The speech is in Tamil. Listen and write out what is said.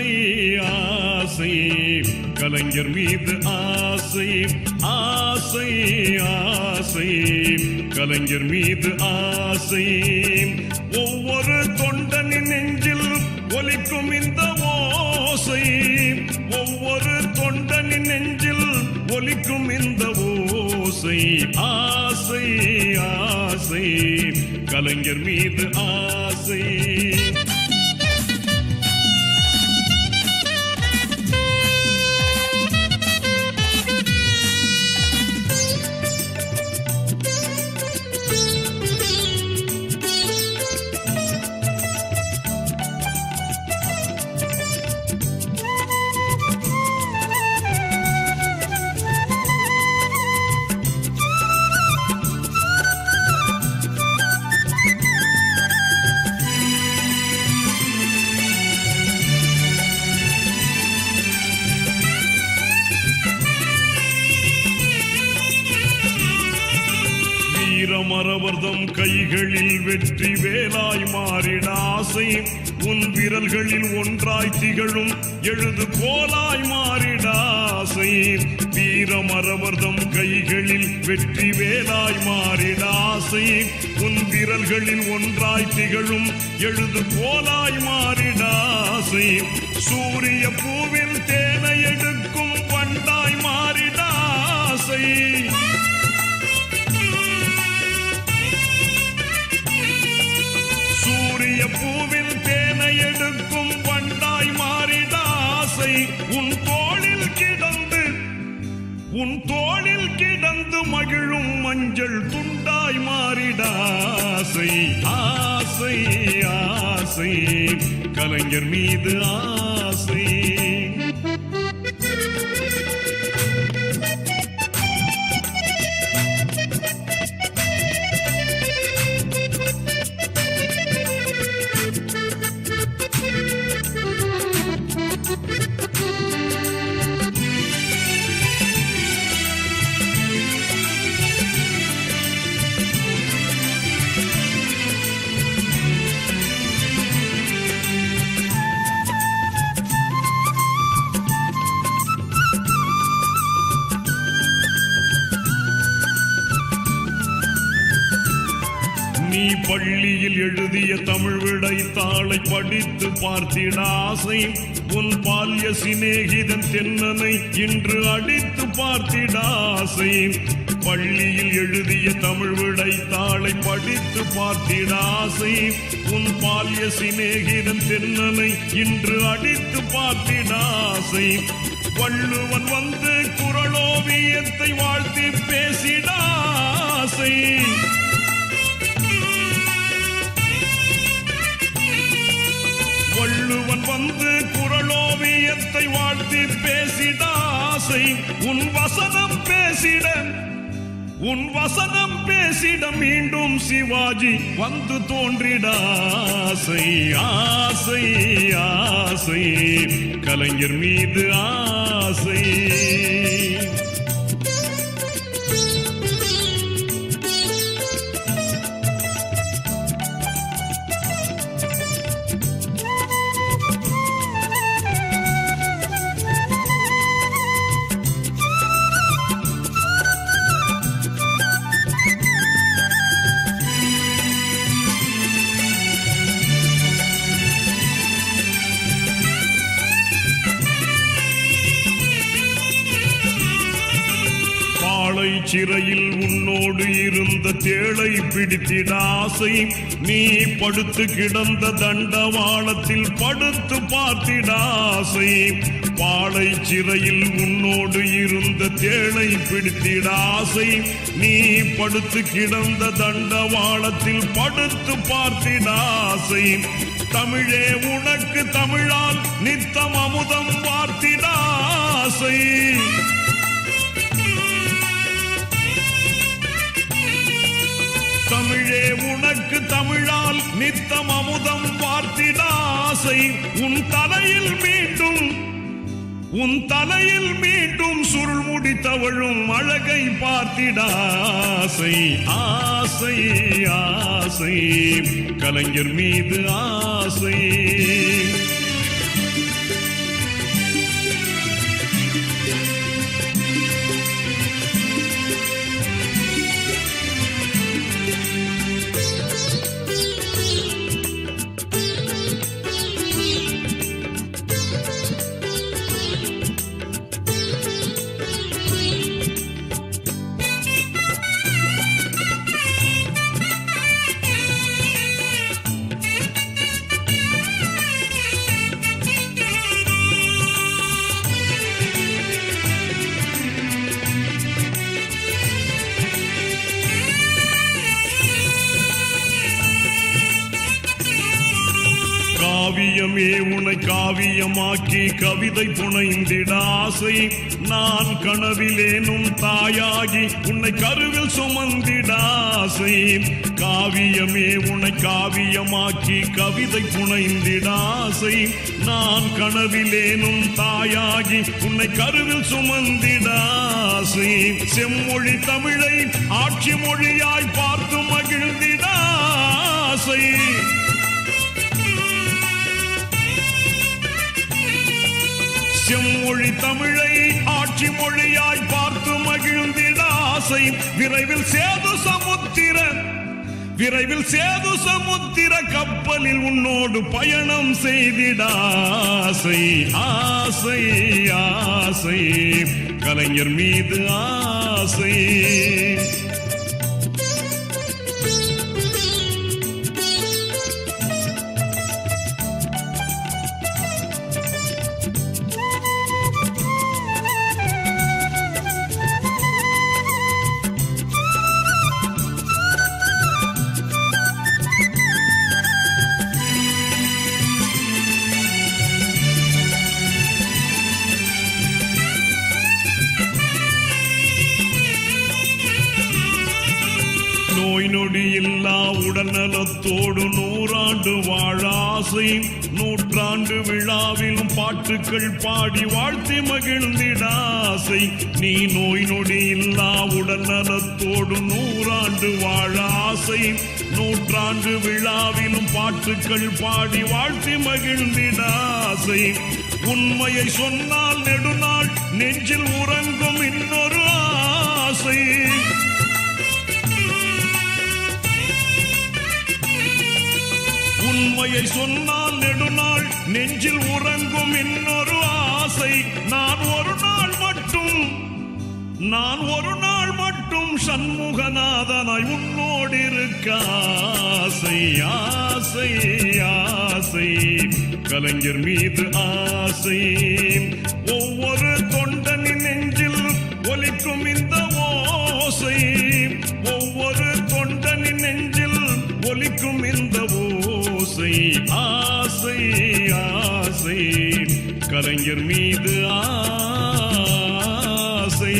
ஆசை ஆசை கலைஞர் மீது ஆசை ஆசை ஆசை கலைஞர் மீது ஆசை ஒவ்வொரு தொண்டனின் நெஞ்சில் ஒலிக்கும் இந்த ஓசை ஒவ்வொரு தொண்டனின் நெஞ்சில் ஒலிக்கும் இந்த ஓசை ஆசை ஆசை கலைஞர் மீது ஆசை மரவர்தம் கைகளில் வெற்றி வேலாய் மாறிட ஆசை உன் விரல்களில் ஒன்றாய் திகழும் எழுது கோலாய் மாறிட ஆசை வீரமரவர்தம் கைகளில் வெற்றி வேலாய் மாறிட ஆசை உன் விரல்களில் ஒன்றாய் திகழும் எழுது கோலாய் மாறிட ஆசை சூரிய பூவில் தேனை எடுக்கும் வண்டாய் மாறிட ஆசை பூவில் தேனை எடுக்கும் வண்டாய் மாறிட ஆசை உன் தோளில் கிடந்து மகிழும் மஞ்சள் துண்டாய் மாறிட ஆசை ஆசை ஆசை கலைஞர் மீது ஆசை நீ பள்ளியில் எழுதிய தமிழ் விடை தாளை படித்து பார்த்திட ஆசை உன் பால்ய சிநேகிதன் தென்னனை இன்று அடித்து பார்த்திட ஆசை பள்ளியில் எழுதிய தமிழ் விடை தாளை படித்து பார்த்திட ஆசை உன் பால்ய சிநேகிதன் தென்னனை இன்று அடித்து பார்த்திட ஆசை வள்ளுவன் வந்து குறளோவியத்தை வாழ்த்தி பேசிட ஆசை வள்ளுவன் வந்து குறளோவியத்தை வாழ்த்தி பேசிட ஆசை உன் வசனம் பேசிட மீண்டும் சிவாஜி வந்து தோன்றிட ஆசை ஆசை ஆசை கலைஞர் மீது ஆசை சிறையில் உன்னோடு இருந்த தேளை பிடித்திட ஆசை நீ படுத்து கிடந்த தண்டவாளத்தில் படுத்து பார்த்திட ஆசை பாளை சிறையில் உன்னோடு இருந்த தேளை பிடித்திட ஆசை நீ படுத்து கிடந்த தண்டவாளத்தில் படுத்து பார்த்திட ஆசை தமிழே உனக்கு தமிழால் நித்தம் அமுதம் வார்த்திட ஆசை தமிழே உனக்கு தமிழால் நித்தம் அமுதம் வார்த்திட ஆசை உன் தலையில் மீண்டும் சுருள் முடி தவழும் அழகை பார்த்திட ஆசை ஆசை ஆசை கலைஞர் மீது ஆசை காவியமே உன்னை காவியமாக்கி கவிதை புனைந்திட ஆசை. நான் கனவிலேனும் தாயாகி உன்னை கருவில் சுமந்திட ஆசை. காவியமே உன்னை காவியமாக்கி கவிதை புனைந்திட ஆசை. நான் கனவிலேனும் தாயாகி உன்னை கருவில் சுமந்திட ஆசை. செம்மொழி தமிழை ஆட்சி மொழியாய் பார்த்து மகிழ்ந்திட ஆசை. செம்மொழி தமிழை ஆட்சி மொழியாய் பார்த்து மகிழ்ந்திட ஆசை. விரைவில் சேது சமுத்திர கப்பலில் உன்னோடு பயணம் செய்திட ஆசை. ஆசை ஆசை கலைஞர் மீது ஆசை. நோய் நொடி இல்லா உடல்நலத்தோடு 100 ஆண்டு வாழ ஆசை. 100ஆண்டு விழாவிலும் பாட்டுக்கள் பாடி வாழ்த்தி மகிழ்ந்திட ஆசை. நீ நோய் நொடி இல்லா உடல்நலத்தோடு 100 ஆண்டு வாழ ஆசை. 100ஆண்டு விழாவிலும் பாட்டுக்கள் பாடி வாழ்த்தி மகிழ்ந்திட ஆசை. உண்மையை சொன்னால் நெடுநாள் நெஞ்சில் உறங்கும் இன்னொரு ஆசை. உண்மையை சொன்னால் நெடுநாள் நெஞ்சில் உறங்கும் இன்னொரு ஆசை. நான் ஒரு நாள் மட்டும் சண்முகநாதனாய் உன்னோடு இருக்க ஆசை. ஆசை ஆசை கலைஞர் மீது ஆசை. ஒவ்வொரு தொண்டனின் நெஞ்சில் ஒலிக்கும் இந்த ஓசை. ஒவ்வொரு தொண்டனின் நெஞ்சில் ஒலிக்கும் இந்த ஓசை. ஆசை ஆசை கலைஞர் மீது ஆசை.